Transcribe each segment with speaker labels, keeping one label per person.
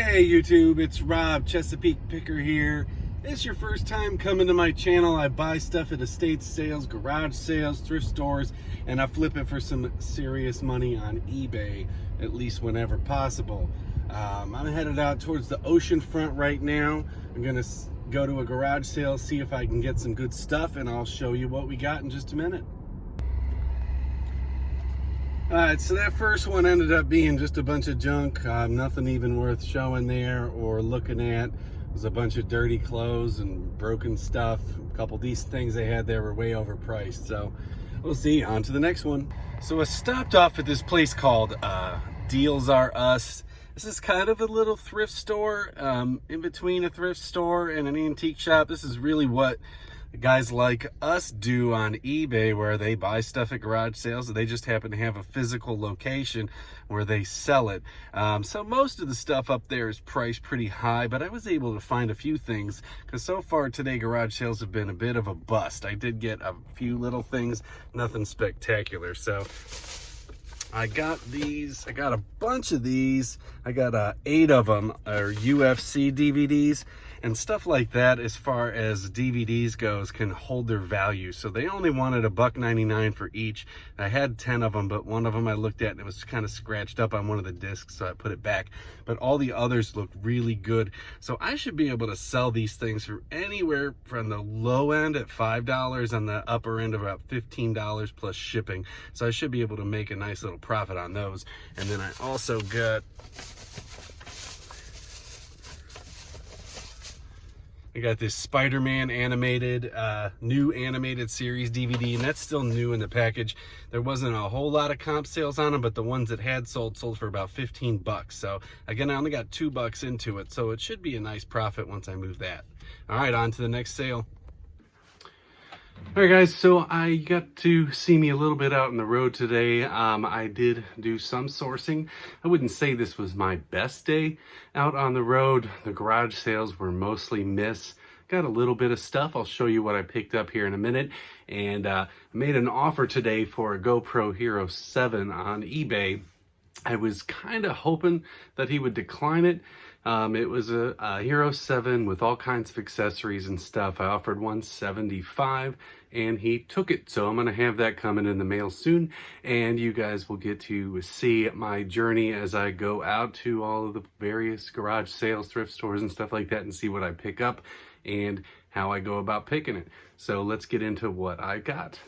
Speaker 1: Hey YouTube, it's Rob, Chesapeake Picker here. If it's your first time coming to my channel, I buy stuff at estate sales, garage sales, thrift stores, and I flip it for some serious money on eBay, at least whenever possible. I'm headed out towards the ocean front right now. I'm gonna go to a garage sale, see if I can get some good stuff, and I'll show you what we got in just a minute. Alright, so that first one ended up being just a bunch of junk, nothing even worth showing there or looking at. It was a bunch of dirty clothes and broken stuff. A couple of these things they had there were way overpriced, so we'll see. On to the next one. So I stopped off at this place called Deals Are Us. This is kind of a little thrift store, in between a thrift store and an antique shop. This is really what guys like us do on eBay, where they buy stuff at garage sales and they just happen to have a physical location where they sell it. So most of the stuff up there is priced pretty high, but I was able to find a few things because so far today garage sales have been a bit of a bust. I did get a few little things, nothing spectacular. So I got these, I got a bunch of these. I got 8 of them are UFC DVDs, and stuff like that as far as DVDs goes can hold their value. So they only wanted $1.99 for each. I had 10 of them, but one of them I looked at and it was kind of scratched up on one of the discs, so I put it back. But all the others look really good. So I should be able to sell these things for anywhere from the low end at $5 and the upper end of about $15 plus shipping. So I should be able to make a nice little profit on those. And then I also got this Spider-Man animated, new animated series DVD, and that's still new in the package. There wasn't a whole lot of comp sales on them, but the ones that had sold for about 15 bucks. So again, I only got $2 into it, so it should be a nice profit once I move that. All right, on to the next sale. All right, guys, so I got to see me a little bit out on the road today. I did do some sourcing. I wouldn't say this was my best day out on the road. The garage sales were mostly miss. Got a little bit of stuff. I'll show you what I picked up here in a minute. And I made an offer today for a GoPro Hero 7 on eBay. I was kind of hoping that he would decline it. It was a Hero 7 with all kinds of accessories and stuff. I offered $175 and he took it. So I'm going to have that coming in the mail soon. And you guys will get to see my journey as I go out to all of the various garage sales, thrift stores and stuff like that and see what I pick up and how I go about picking it. So let's get into what I got.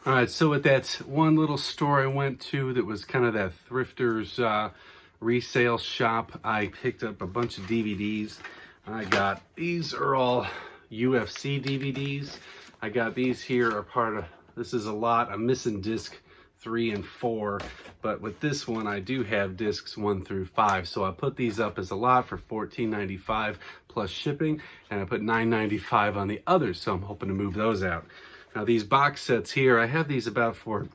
Speaker 1: All right, so at that one little store I went to that was kind of that thrifter's resale shop, I picked up a bunch of DVDs. These are all UFC DVDs. I got these here are part of, this is a lot. I'm missing disc 3 and 4, but with this one I do have discs 1 through 5. So I put these up as a lot for $14.95 plus shipping, and I put $9.95 on the others. So I'm hoping to move those out. Now these box sets here, I have these about for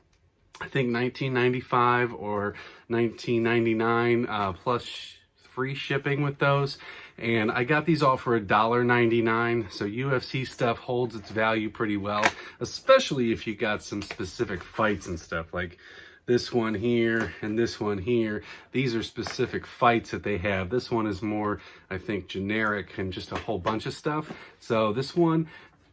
Speaker 1: I think $19.95 or $19.99 plus free shipping with those. And I got these all for $1.99. So UFC stuff holds its value pretty well, especially if you got some specific fights and stuff like this one here and this one here. These are specific fights that they have. This one is more, I think, generic and just a whole bunch of stuff. So this one,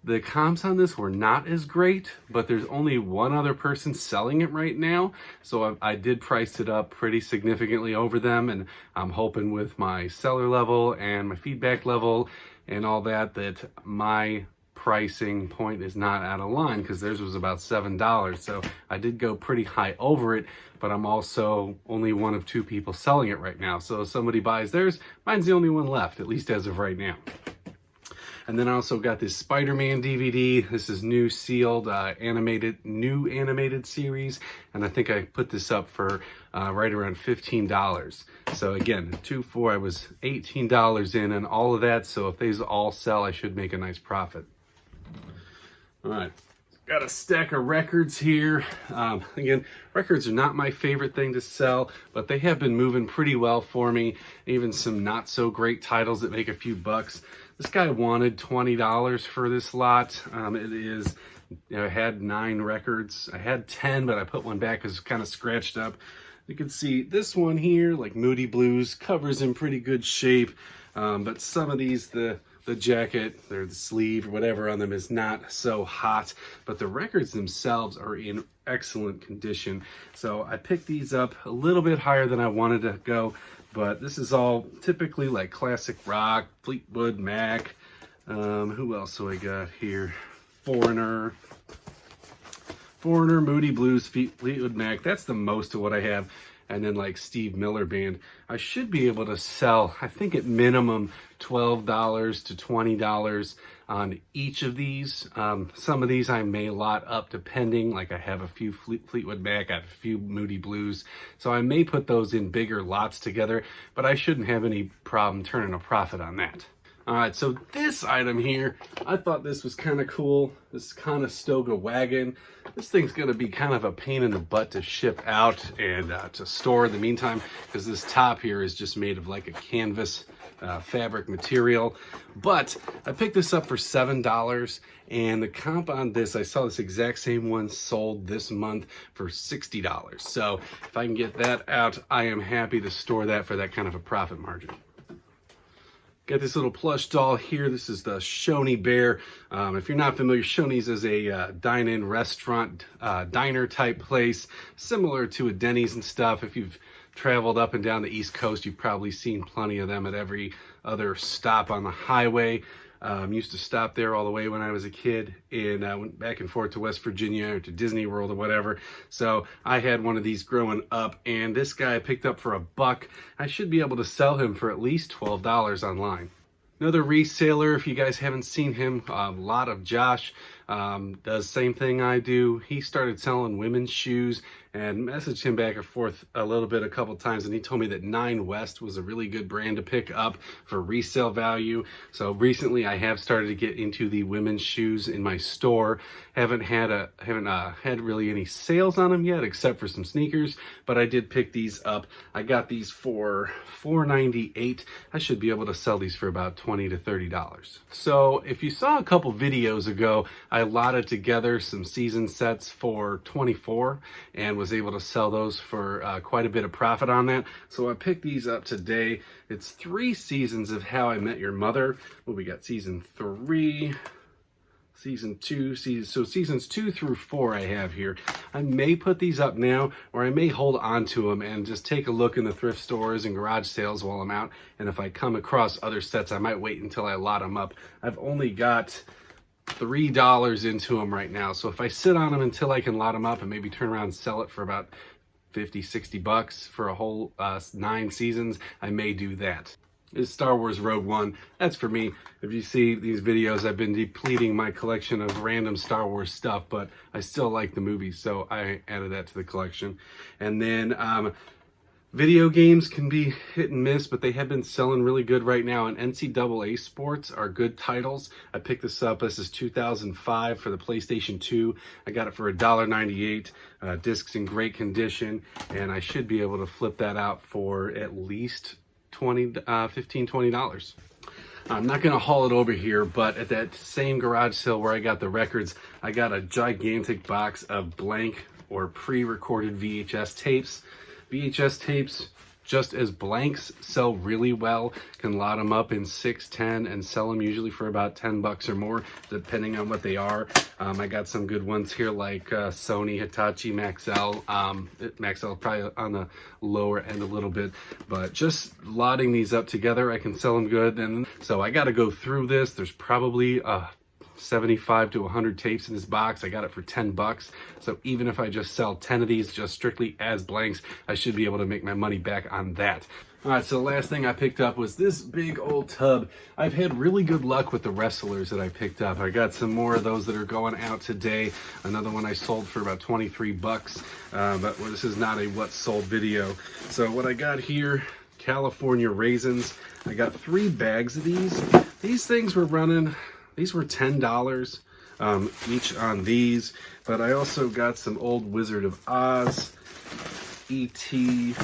Speaker 1: the comps on this were not as great, but there's only one other person selling it right now. So I did price it up pretty significantly over them, and I'm hoping with my seller level and my feedback level and all that, that my pricing point is not out of line, because theirs was about $7. So I did go pretty high over it, but I'm also only one of 2 people selling it right now. So if somebody buys theirs, mine's the only one left, at least as of right now. And then I also got this Spider-Man DVD. This is new sealed new animated series. And I think I put this up for right around $15. So again, 2-4, I was $18 in and all of that. So if these all sell, I should make a nice profit. All right. Got a stack of records here. Again, records are not my favorite thing to sell, but they have been moving pretty well for me. Even some not so great titles that make a few bucks. This guy wanted $20 for this lot. It is, I had 9 records. I had 10, but I put one back because it's kind of scratched up. You can see this one here, like Moody Blues, cover's in pretty good shape. But some of these, the jacket or the sleeve or whatever on them is not so hot, but the records themselves are in excellent condition. So I picked these up a little bit higher than I wanted to go, but this is all typically like classic rock, Fleetwood Mac. Who else do I got here? Foreigner, Moody Blues, Fleetwood Mac. That's the most of what I have. And then like Steve Miller Band. I should be able to sell, I think at minimum, $12 to $20 on each of these. Some of these I may lot up depending, like I have a few Fleetwood Mac, I have a few Moody Blues. So I may put those in bigger lots together, but I shouldn't have any problem turning a profit on that. All right, so this item here, I thought this was kind of cool. This Conestoga wagon. This thing's gonna be kind of a pain in the butt to ship out and to store in the meantime, because this top here is just made of like a canvas fabric material. But I picked this up for $7, and the comp on this, I saw this exact same one sold this month for $60. So if I can get that out, I am happy to store that for that kind of a profit margin. Got this little plush doll here. This is the Shoney Bear. If you're not familiar, Shoney's is a dine-in restaurant, diner type place, similar to a Denny's and stuff. If you've traveled up and down the East Coast, you've probably seen plenty of them at every other stop on the highway. Used to stop there all the way when I was a kid, and I went back and forth to West Virginia or to Disney World or whatever. So I had one of these growing up, and this guy I picked up for $1. I should be able to sell him for at least $12 online. Another reseller, if you guys haven't seen him, a lot of Josh, does same thing I do. He started selling women's shoes, and messaged him back and forth a couple times, and he told me that 9 West was a really good brand to pick up for resale value. So recently I have started to get into the women's shoes in my store. Haven't had really any sales on them yet, except for some sneakers, but I did pick these up. I got these for $4.98. I should be able to sell these for about $20 to $30. So if you saw a couple videos ago, I lotted together some season sets for $24 and was able to sell those for quite a bit of profit on that. So I picked these up today. It's 3 seasons of How I Met Your Mother. Well, we got season 3, season 2, seasons 2 through 4 I have here. I may put these up now, or I may hold on to them and just take a look in the thrift stores and garage sales while I'm out. And if I come across other sets, I might wait until I lot them up. I've only got $3 into them right now, so if I sit on them until I can lot them up and maybe turn around and sell it for about 50-60 bucks for a whole 9 seasons, I may do that. Is Star Wars Rogue One. That's for me. If you see these videos, I've been depleting my collection of random Star Wars stuff, but I still like the movies, so I added that to the collection. And then video games can be hit and miss, but they have been selling really good right now, and NCAA sports are good titles. I picked this up. This is 2005 for the PlayStation 2. I got it for $1.98. Discs in great condition, and I should be able to flip that out for at least $20. I'm not going to haul it over here, but at that same garage sale where I got the records, I got a gigantic box of blank or pre-recorded VHS tapes. VHS tapes, just as blanks, sell really well. Can lot them up in 6, 10, and sell them usually for about $10 or more, depending on what they are. I got some good ones here like Sony, Hitachi, Maxell. Maxell probably on the lower end a little bit, but just lotting these up together, I can sell them good. And so I got to go through this. There's probably 75 to 100 tapes in this box. I got it for $10. So even if I just sell 10 of these just strictly as blanks, I should be able to make my money back on that. All right, so the last thing I picked up was this big old tub. I've had really good luck with the wrestlers that I picked up. I got some more of those that are going out today. Another one I sold for about $23, but this is not a what sold video. So what I got here, California raisins. I got 3 bags of these. These things were running, these were $10 each on these, but I also got some old Wizard of Oz, E.T.,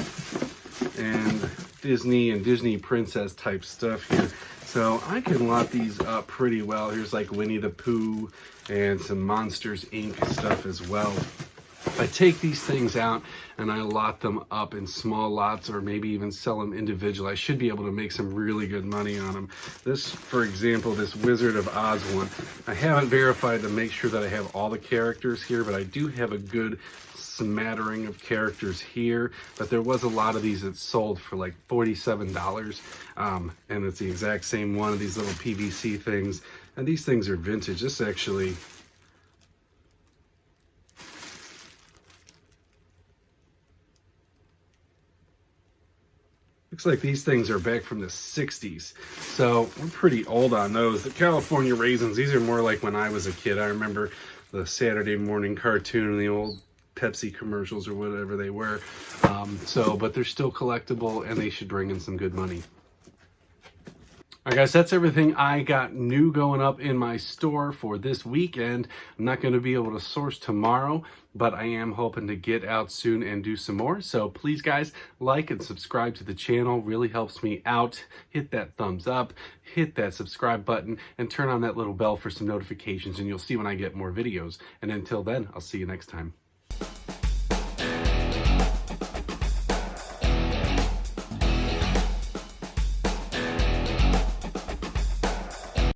Speaker 1: and Disney princess type stuff here. So I can lot these up pretty well. Here's like Winnie the Pooh and some Monsters Inc. stuff as well. I take these things out and I lot them up in small lots, or maybe even sell them individually, I should be able to make some really good money on them. This, for example, this Wizard of Oz one, I haven't verified to make sure that I have all the characters here, but I do have a good smattering of characters here. But there was a lot of these that sold for like $47, and it's the exact same one of these little PVC things, and these things are vintage. This actually, looks like these things are back from the 60s. So we're pretty old on those. The California Raisins, these are more like when I was a kid. I remember the Saturday morning cartoon and the old Pepsi commercials or whatever they were. But they're still collectible and they should bring in some good money. All right, guys, that's everything I got new going up in my store for this weekend. I'm not going to be able to source tomorrow, but I am hoping to get out soon and do some more. So please, guys, like and subscribe to the channel. Really helps me out. Hit that thumbs up, hit that subscribe button, and turn on that little bell for some notifications, and you'll see when I get more videos. And until then, I'll see you next time.